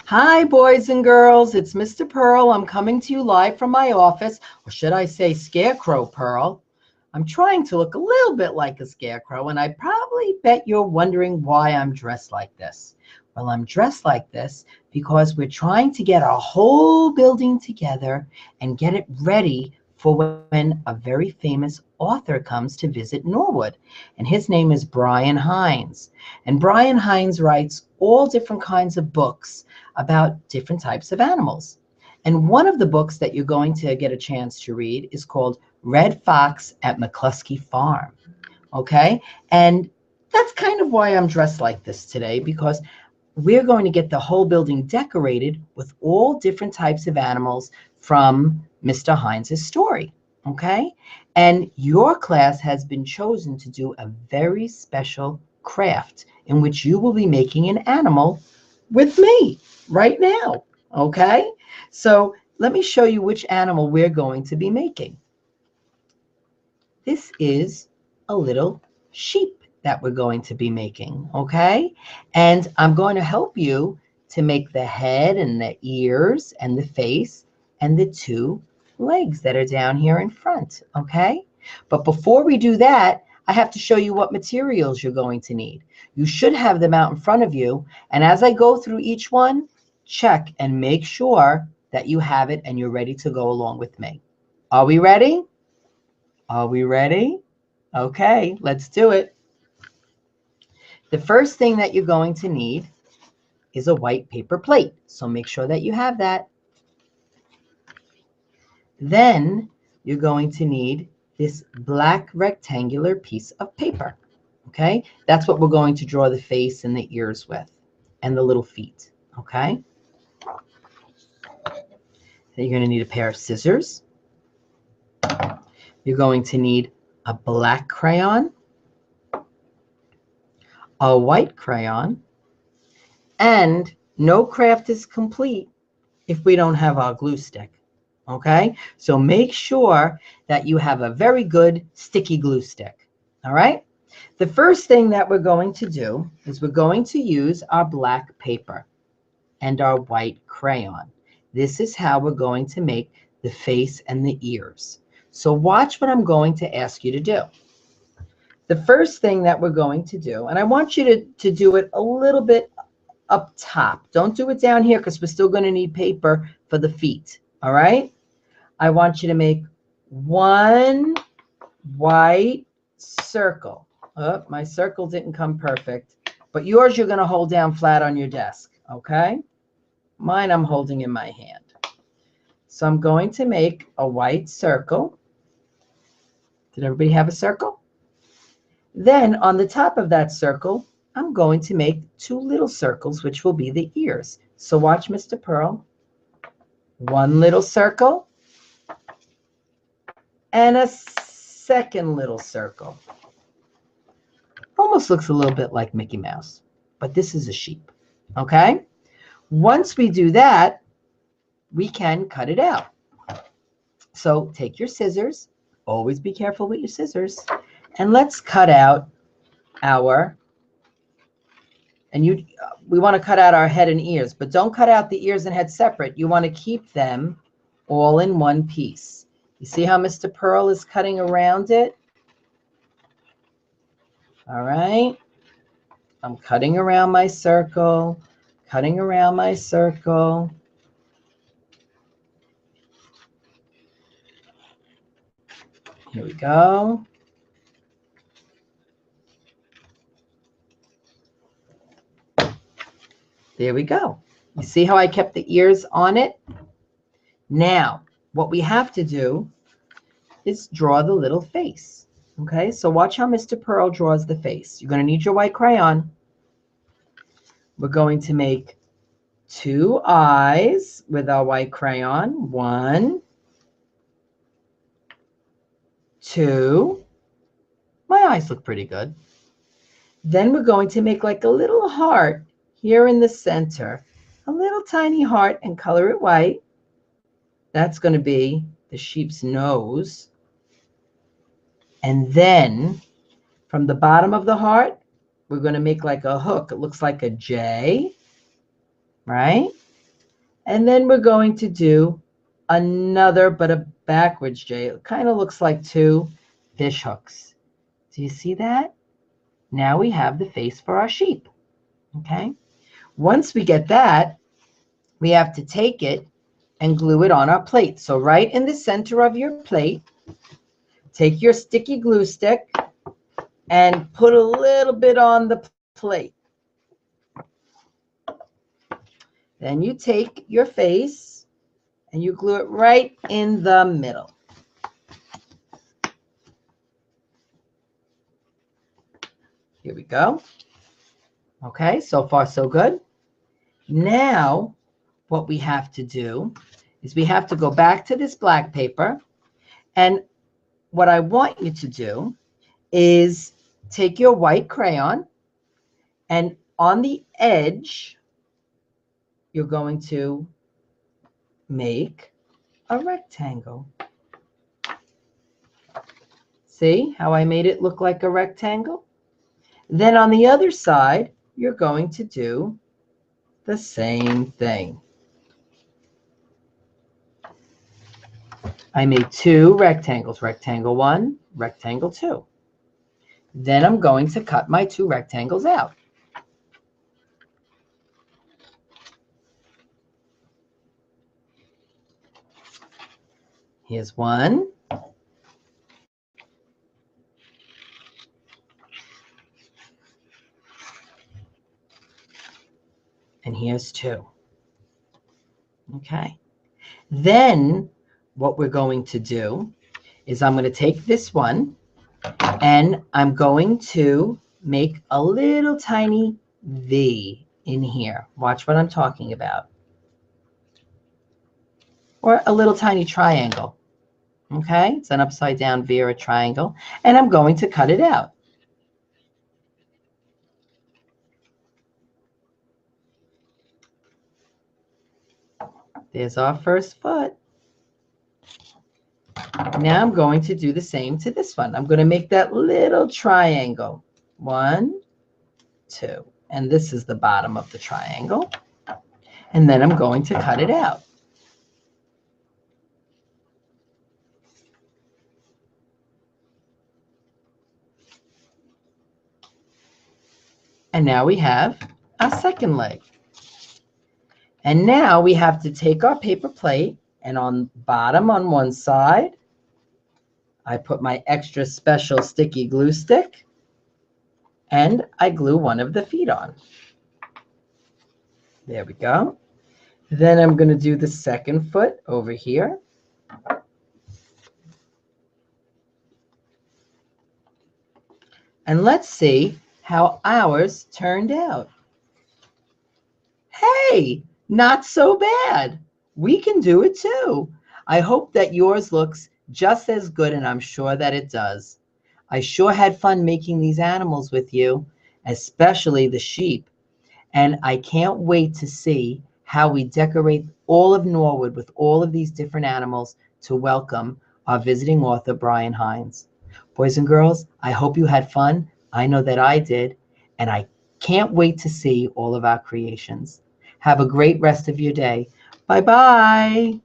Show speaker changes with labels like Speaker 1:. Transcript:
Speaker 1: Hi, boys and girls. It's Mr. Pearl. I'm coming to you live from my office, or should I say Scarecrow Pearl. I'm trying to look a little bit like a scarecrow, and I probably bet you're wondering why I'm dressed like this. Well, I'm dressed like this because we're trying to get our whole building together and get it ready for when a very famous author comes to visit Norwood. And his name is Brian Hines. And Brian Hines writes all different kinds of books about different types of animals. And one of the books that you're going to get a chance to read is called Red Fox at McCluskey Farm. Okay? And that's kind of why I'm dressed like this today, because we're going to get the whole building decorated with all different types of animals from Mr. Hines' story. Okay? And your class has been chosen to do a very special craft in which you will be making an animal with me right now. Okay? So let me show you which animal we're going to be making. This is a little sheep that we're going to be making, okay? And I'm going to help you to make the head and the ears and the face and the two legs that are down here in front, okay? But before we do that, I have to show you what materials you're going to need. You should have them out in front of you, and as I go through each one, check and make sure that you have it and you're ready to go along with me. Are we ready? Are we ready? Okay, let's do it. The first thing that you're going to need is a white paper plate. So make sure that you have that. Then you're going to need this black rectangular piece of paper. Okay, that's what we're going to draw the face and the ears with and the little feet. Okay, then you're going to need a pair of scissors. You're going to need a black crayon, a white crayon, and no craft is complete if we don't have our glue stick. Okay, so make sure that you have a very good sticky glue stick. All right, the first thing that we're going to do is we're going to use our black paper and our white crayon. This is how we're going to make the face and the ears. So watch what I'm going to ask you to do. The first thing that we're going to do, and I want you to do it a little bit up top. Don't do it down here because we're still going to need paper for the feet. All right? I want you to make one white circle. Oh, my circle didn't come perfect, but yours you're going to hold down flat on your desk. Okay? Mine I'm holding in my hand. So I'm going to make a white circle. Did everybody have a circle? Then on the top of that circle, I'm going to make two little circles, which will be the ears. So watch Mr. Pearl. One little circle and a second little circle. Almost looks a little bit like Mickey Mouse, but this is a sheep. Okay? Once we do that, we can cut it out. So take your scissors. Always be careful with your scissors. And let's cut out our, we want to cut out our head and ears, but don't cut out the ears and head separate. You want to keep them all in one piece. You see how Mr. Pearl is cutting around it? All right. I'm cutting around my circle, cutting around my circle. Here we go. There we go. You see how I kept the ears on it? Now, what we have to do is draw the little face. Okay, so watch how Mr. Pearl draws the face. You're going to need your white crayon. We're going to make two eyes with our white crayon. One, two. My eyes look pretty good. Then we're going to make like a little heart here in the center. A little tiny heart and color it white. That's going to be the sheep's nose. And then from the bottom of the heart, we're going to make like a hook. It looks like a J, right? And then we're going to do another, but a backwards J. It kind of looks like two fish hooks. Do you see that? Now we have the face for our sheep. Okay. Once we get that, we have to take it and glue it on our plate. So right in the center of your plate, take your sticky glue stick and put a little bit on the plate. Then you take your face and you glue it right in the middle. Here we go. Okay, so far so good. Now, what we have to do is we have to go back to this black paper, and what I want you to do is take your white crayon, and on the edge, you're going to make a rectangle. See how I made it look like a rectangle? Then on the other side, you're going to do the same thing. I made two rectangles, rectangle 1, rectangle 2. Then I'm going to cut my two rectangles out. Here's one. And here's two. Okay. Then what we're going to do is I'm going to take this one and I'm going to make a little tiny V in here. Watch what I'm talking about. Or a little tiny triangle. Okay, it's an upside down V or a triangle. And I'm going to cut it out. There's our first foot. Now I'm going to do the same to this one. I'm going to make that little triangle. 1, 2. And this is the bottom of the triangle. And then I'm going to cut it out. And now we have our second leg. And now we have to take our paper plate, and on bottom on one side, I put my extra special sticky glue stick, and I glue one of the feet on. There we go. Then I'm going to do the second foot over here. And let's see how ours turned out. Hey, not so bad. We can do it too. I hope that yours looks just as good, and I'm sure that it does. I sure had fun making these animals with you, especially the sheep. And I can't wait to see how we decorate all of Norwood with all of these different animals to welcome our visiting author, Brian Hines. Boys and girls, I hope you had fun. I know that I did, and I can't wait to see all of our creations. Have a great rest of your day. Bye-bye.